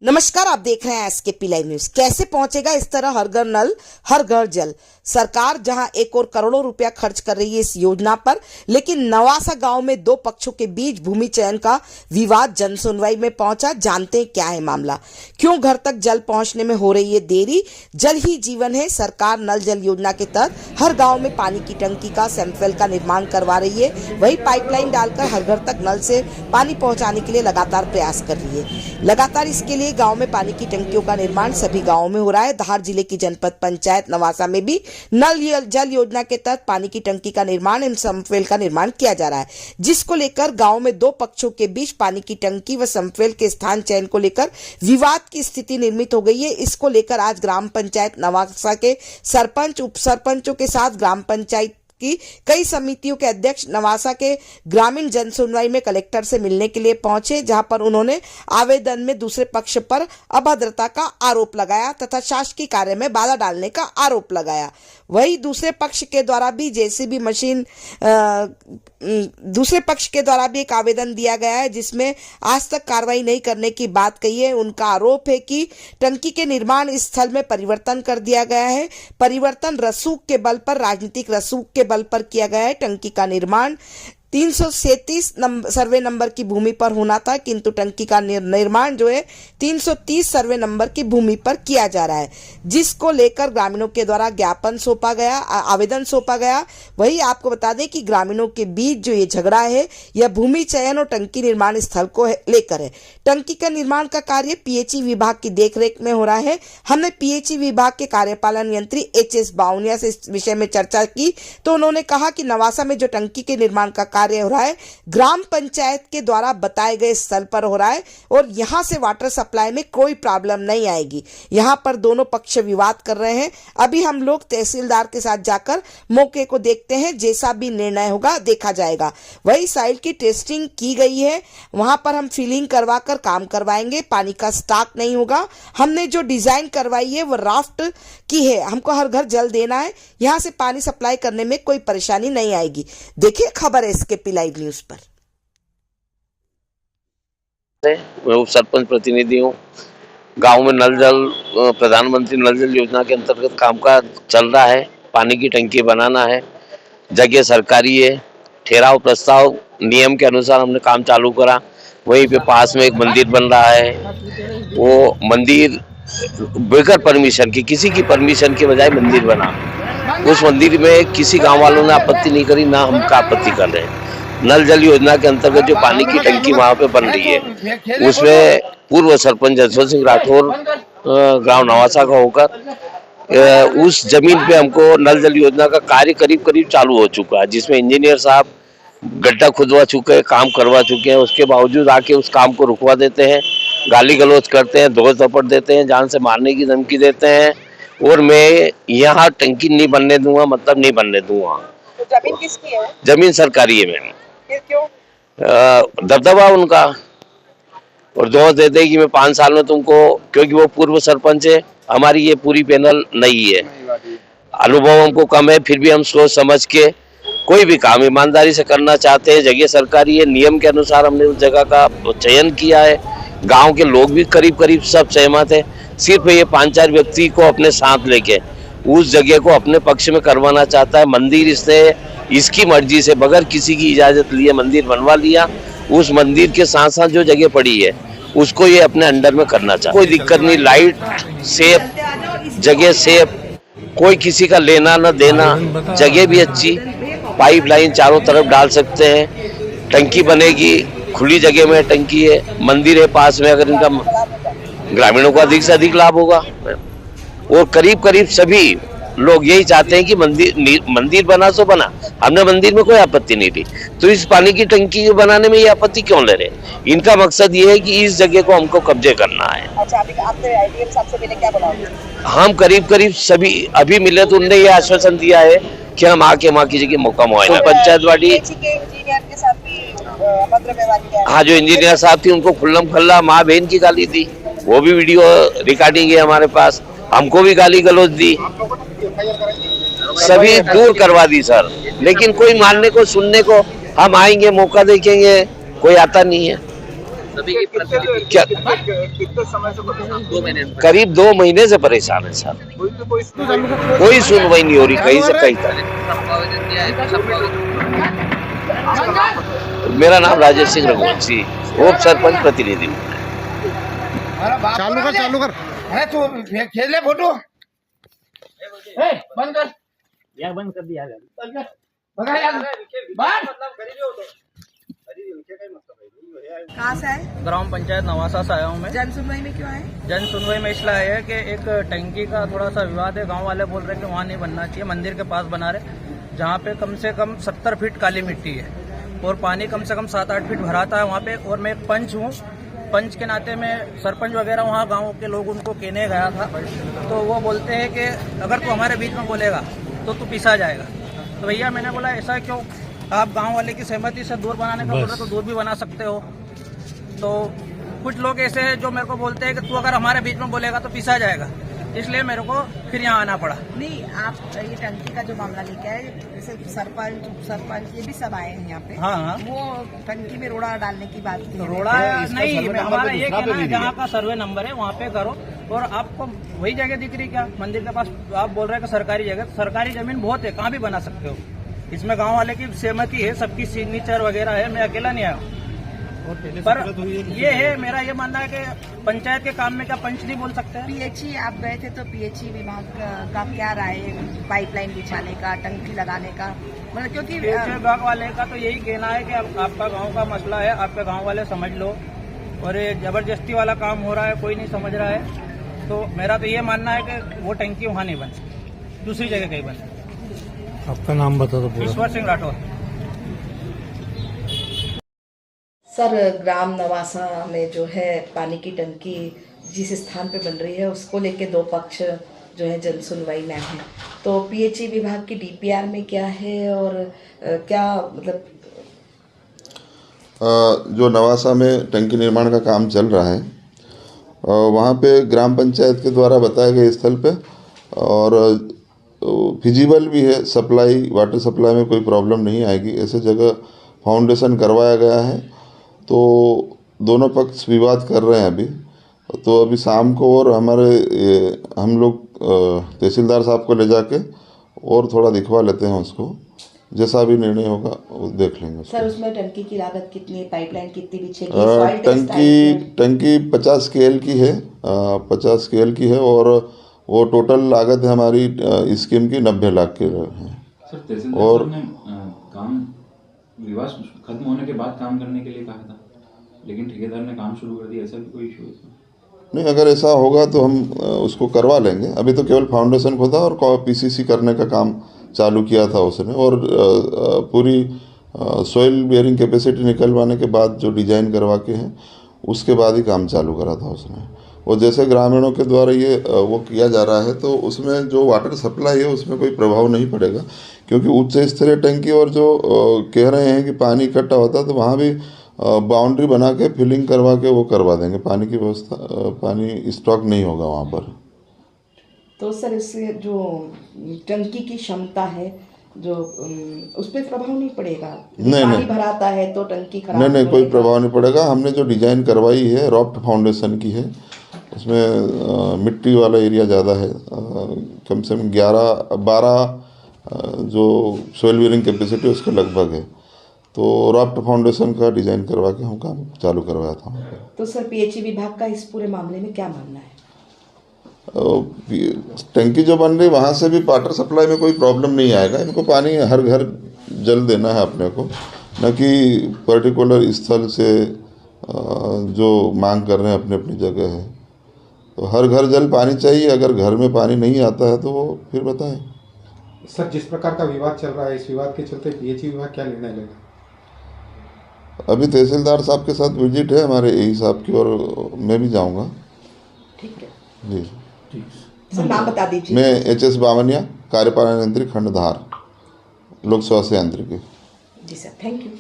नमस्कार, आप देख रहे हैं एसकेपी लाइव न्यूज। कैसे पहुंचेगा इस तरह हर घर नल हर घर जल? सरकार जहां एक और करोड़ों रुपया खर्च कर रही है इस योजना पर, लेकिन नवासा गांव में दो पक्षों के बीच भूमि चयन का विवाद जन सुनवाई में पहुंचा। जानते हैं क्या है मामला, क्यों घर तक जल पहुंचने में हो रही है देरी। जल ही जीवन है। सरकार नल जल योजना के तहत हर गाँव में पानी की टंकी का सैंपल का निर्माण करवा रही है। वही पाइपलाइन डालकर हर घर तक नल से पानी पहुँचाने के लिए लगातार प्रयास कर रही है। लगातार इसके लिए गांव में पानी की टंकियों का निर्माण सभी गांवों में हो रहा है। धार जिले की जनपद पंचायत नवासा में भी नल जल योजना के तहत पानी की टंकी का निर्माण एवं समफेल का निर्माण किया जा रहा है, जिसको लेकर गांव में दो पक्षों के बीच पानी की टंकी व समफेल के स्थान चयन को लेकर विवाद की स्थिति निर्मित हो गई है। इसको लेकर आज ग्राम पंचायत नवासा के सरपंच उप सरपंचों के साथ ग्राम पंचायत की कई समितियों के अध्यक्ष नवासा के ग्रामीण जन सुनवाई में कलेक्टर से मिलने के लिए पहुंचे, जहां पर उन्होंने आवेदन में दूसरे पक्ष पर अभद्रता का आरोप लगाया तथा शासकीय कार्य में बाधा डालने का आरोप लगाया। वही दूसरे पक्ष के द्वारा भी जेसीबी मशीन दूसरे पक्ष के द्वारा भी एक आवेदन दिया गया है, जिसमें आज तक कार्रवाई नहीं करने की बात कही है। उनका आरोप है कि टंकी के निर्माण स्थल में परिवर्तन कर दिया गया है। परिवर्तन रसूख के बल पर, राजनीतिक रसूख के बल पर किया गया है। टंकी का निर्माण 337 सर्वे नंबर की भूमि पर होना था, किंतु टंकी का निर्माण जो है 330 सर्वे नंबर की भूमि पर किया जा रहा है, जिसको लेकर ग्रामीणों के द्वारा ज्ञापन सौंपा गया, आवेदन सौंपा गया। वही आपको बता दें कि ग्रामीणों के बीच जो ये झगड़ा है यह भूमि चयन और टंकी निर्माण स्थल को लेकर है। टंकी का निर्माण का कार्य पीएचई विभाग की देखरेख में हो रहा है। हमने पीएचई विभाग के कार्यपालन यंत्री एचएस बाउनिया से इस विषय में चर्चा की, तो उन्होंने कहा कि नवासा में जो टंकी के निर्माण का कार्य हो रहा है ग्राम पंचायत के द्वारा बताए गए स्थल पर हो रहा है और यहां से वाटर सप्लाई में कोई प्रॉब्लम नहीं आएगी। यहां पर दोनों पक्ष विवाद कर रहे हैं। अभी हम लोग तहसीलदार के साथ जाकर मौके को देखते हैं, जैसा भी निर्णय होगा देखा जाएगा। वही साइल की टेस्टिंग की गई है, वहां पर हम फिलिंग करवाकर काम करवाएंगे। पानी का स्टॉक नहीं होगा। हमने जो डिजाइन करवाई है वो राफ्ट की है। हमको हर घर जल देना है, यहां से पानी सप्लाई करने में कोई परेशानी नहीं आएगी। देखिए खबर है एसकेपी लाइव न्यूज पर। मैं उप सरपंच प्रतिनिधि हूँ। गांव में नल जल प्रधानमंत्री नल जल योजना के अंतर्गत कामकाज चल रहा है। पानी की टंकी बनाना है, जगह सरकारी है। ठहराव प्रस्ताव नियम के अनुसार हमने काम चालू करा। वहीं पे पास में एक मंदिर बन रहा है, वो मंदिर बगैर परमिशन की, किसी की परमिशन के बजाय मंदिर बना। उस मंदिर में किसी गांव वालों ने आपत्ति नहीं करी, ना हम आपत्ति कर रहे हैं। नल जल योजना के अंतर्गत जो पानी की टंकी वहां पे बन रही है, उसमें पूर्व सरपंच जसवंत सिंह राठौर गांव नवासा का होकर उस जमीन पे हमको नल जल योजना का कार्य करीब करीब चालू हो चुका है, जिसमें इंजीनियर साहब गड्ढा खुदवा चुके हैं, काम करवा चुके हैं। उसके बावजूद आके उस काम को रुकवा देते हैं, गाली गलौज करते हैं, धोस धपट देते हैं, जान से मारने की धमकी देते हैं। और मैं यहाँ टंकी नहीं बनने दूंगा, मतलब नहीं बनने दूंगा। तो जमीन किसकी है? जमीन सरकारी है मैम। फिर क्यों? दबदबा उनका, और दोष देते कि मैं 5 साल में तुमको, क्योंकि वो पूर्व सरपंच है, हमारी ये पूरी पैनल नहीं है, अनुभव हमको कम है, फिर भी हम सोच समझ के कोई भी काम ईमानदारी से करना चाहते हैं। जगह सरकारी है, नियम के अनुसार हमने उस जगह का चयन किया है। गांव के लोग भी करीब करीब सब सहमत है। सिर्फ ये 5-4 व्यक्ति को अपने साथ लेके उस जगह को अपने पक्ष में करवाना चाहता है। मंदिर इसने इसकी मर्जी से बगैर किसी की इजाजत लिए मंदिर बनवा लिया। उस मंदिर के साथ साथ जो जगह पड़ी है उसको ये अपने अंडर में करना चाहता है। कोई दिक्कत नहीं, लाइट सेफ, जगह सेफ, कोई किसी का लेना न देना, जगह भी अच्छी, पाइपलाइन चारों तरफ डाल सकते हैं, टंकी बनेगी, खुली जगह में टंकी है, मंदिर है पास में। अगर इनका ग्रामीणों को अधिक से अधिक लाभ होगा और करीब करीब सभी लोग यही चाहते हैं कि मंदिर बना सो बना। हमने मंदिर में कोई आपत्ति नहीं दी, तो इस पानी की टंकी बनाने में ये आपत्ति क्यों ले रहे? इनका मकसद ये है कि इस जगह को हमको कब्जे करना है। अच्छा, आपने आईडीएम साहब से मिले, क्या बोला? हम करीब करीब सभी अभी मिले तो उन्होंने ये आश्वासन दिया है कि हम आके वहाँ की जगह मौका मुआयना। पंचायत वाड़ी के साथ भी अभद्र व्यवहार किया। हाँ, जो इंजीनियर साहब थी उनको खुल्लम खल्ला माँ बहन की गाली दी, वो भी वीडियो रिकॉर्डिंग है हमारे पास। हमको भी गाली गलौज दी, सभी दूर करवा दी सर। लेकिन कोई मानने को सुनने को, हम आएंगे मौका देखेंगे, कोई आता नहीं है। सभी की प्रतिनिधि क्या कितने समय से परेशान? 2 महीने करीब 2 महीने से परेशान है सर। कोई सुनवाई नहीं हो रही कहीं से कहीं तक। मेरा नाम राजेश सिंह रघुवंशी, उप सरपंच प्रतिनिधि। चालू कर अरे तू खेल ले फोटो बंद कर यार, बंद कर दिया यार, भगा यार बाहर। कहाँ से आए? ग्राम पंचायत नवासा से आया हूँ मैं। जन सुनवाई में क्यों आए? जन सुनवाई में इसलिए आया है कि एक टंकी का थोड़ा सा विवाद है। गांव वाले बोल रहे हैं कि वहाँ नहीं बनना चाहिए, मंदिर के पास बना रहे, जहाँ पे कम से कम 70 फीट काली मिट्टी है और पानी कम से कम 7-8 फीट भराता है वहाँ पे। और मैं एक पंच हूँ, पंच के नाते में सरपंच वगैरह वहाँ गाँव के लोग उनको कहने गया था, तो वो बोलते हैं कि अगर तू हमारे बीच में बोलेगा तो तू पिसा जाएगा। तो भैया मैंने बोला ऐसा क्यों, आप गांव वाले की सहमति से दूर बनाने का बोल रहे तो दूर भी बना सकते हो। तो कुछ लोग ऐसे हैं जो मेरे को बोलते हैं कि तू अगर हमारे बीच में बोलेगा तो पिसा जाएगा, इसलिए मेरे को फिर यहाँ आना पड़ा। नहीं, आप ये टंकी का जो मामला लेके आए, जैसे सरपंच उप सरपंच ये भी सब आए हैं यहाँ पे। हाँ। वो टंकी में रोड़ा डालने की बात की है। रोड़ा नहीं, हमारा ये कहना है जहाँ का सर्वे नंबर है वहाँ पे करो। और आपको वही जगह दिख रही क्या मंदिर के पास? आप बोल रहे हैं कि सरकारी जगह, तो सरकारी जमीन बहुत है, कहाँ भी बना सकते हो। इसमें गांव वाले की सहमति है, सबकी सिग्नेचर वगैरह है, मैं अकेला नहीं आया। पर ये है, मेरा ये मानना है कि पंचायत के काम में क्या पंच नहीं बोल सकते हैं? पीएचई आप गए थे तो पीएचई विभाग का क्या राय है पाइपलाइन बिछाने का, टंकी लगाने का? मतलब क्योंकि विभाग वाले का तो यही कहना है कि आपका गांव का मसला है, आपके गांव वाले समझ लो, और ये जबरदस्ती वाला काम हो रहा है, कोई नहीं समझ रहा है। तो मेरा तो ये मानना है कि वो टंकी वहाँ नहीं बन सकती, दूसरी जगह कहीं बन सकती। आपका नाम बता दो। ईश्वर सिंह राठौर। सर, ग्राम नवासा में जो है पानी की टंकी जिस स्थान पे बन रही है उसको लेके दो पक्ष जो है जन सुनवाई में है, तो पीएचई विभाग की डीपीआर में क्या है और क्या मतलब जो नवासा में टंकी निर्माण का काम चल रहा है वहाँ पे ग्राम पंचायत के द्वारा बताए गए स्थल पे और फिजिबल भी है, सप्लाई वाटर सप्लाई में कोई प्रॉब्लम नहीं आएगी, ऐसे जगह फाउंडेशन करवाया गया है। तो दोनों पक्ष विवाद कर रहे हैं अभी, तो अभी शाम को और हम लोग तहसीलदार साहब को ले जाके और थोड़ा दिखवा लेते हैं उसको, जैसा भी निर्णय होगा वो देख लेंगे। सर, उसमें टंकी की लागत कितनी है, पाइपलाइन कितनी बिछेगी? टंकी 50 KL की है, 50 KL की है और वो टोटल लागत है हमारी स्कीम की 90 लाख के है। सर, तहसीलदार ने काम विवाद खत्म होने के बाद काम करने के लिए कहा था, लेकिन ठेकेदार ने काम शुरू कर दिया, ऐसा भी कोई इशू है? नहीं, अगर ऐसा होगा तो हम उसको करवा लेंगे। अभी तो केवल फाउंडेशन खोदा और पीसीसी करने का काम चालू किया था उसने, और पूरी सॉइल बेयरिंग कैपेसिटी निकलवाने के बाद जो डिजाइन करवा के हैं उसके बाद ही काम चालू करा था उसने। और जैसे ग्रामीणों के द्वारा ये वो किया जा रहा है, तो उसमें जो वाटर सप्लाई है उसमें कोई प्रभाव नहीं पड़ेगा, क्योंकि उच्च स्तरीय टंकी और जो कह रहे हैं कि पानी इकट्ठा होता है, तो वहाँ भी बाउंड्री बना के फिलिंग करवा के वो करवा देंगे, पानी की व्यवस्था, पानी स्टॉक नहीं होगा वहाँ पर। तो सर, इससे जो टंकी की क्षमता है जो उस पर प्रभाव नहीं पड़ेगा? पानी भराता है तो टंकी खराब नहीं, कोई प्रभाव नहीं पड़ेगा। हमने जो डिजाइन करवाई है रॉफ्ट फाउंडेशन की है, उसमें मिट्टी वाला एरिया ज़्यादा है, कम से कम 11-12 जो सोइल बेयरिंग कैपेसिटी उसके लगभग है, तो रॉफ्ट फाउंडेशन का डिज़ाइन करवा के हम काम चालू करवाया था। तो सर, पीएचई विभाग का इस पूरे मामले में क्या मानना है? टंकी जो बन रही वहाँ से भी वाटर सप्लाई में कोई प्रॉब्लम नहीं आएगा। इनको पानी हर घर जल देना है अपने को, न कि पर्टिकुलर स्थल से जो मांग कर रहे हैं अपनी अपनी जगह है। तो हर घर जल पानी चाहिए, अगर घर में पानी नहीं आता है तो वो फिर बताएं। सर, जिस प्रकार का विवाद चल रहा है, इस विवाद के चलते पीएचई विभाग क्या निर्णय लेगा? अभी तहसीलदार साहब के साथ विजिट है हमारे एई साहब की, और मैं भी जाऊंगा। ठीक है जी, सर, नाम बता दीजिए। मैं HS बावनिया, कार्यपालन यंत्री खंड धार, लोक स्वास्थ्य यांत्रिकी। जी सर, थैंक यू।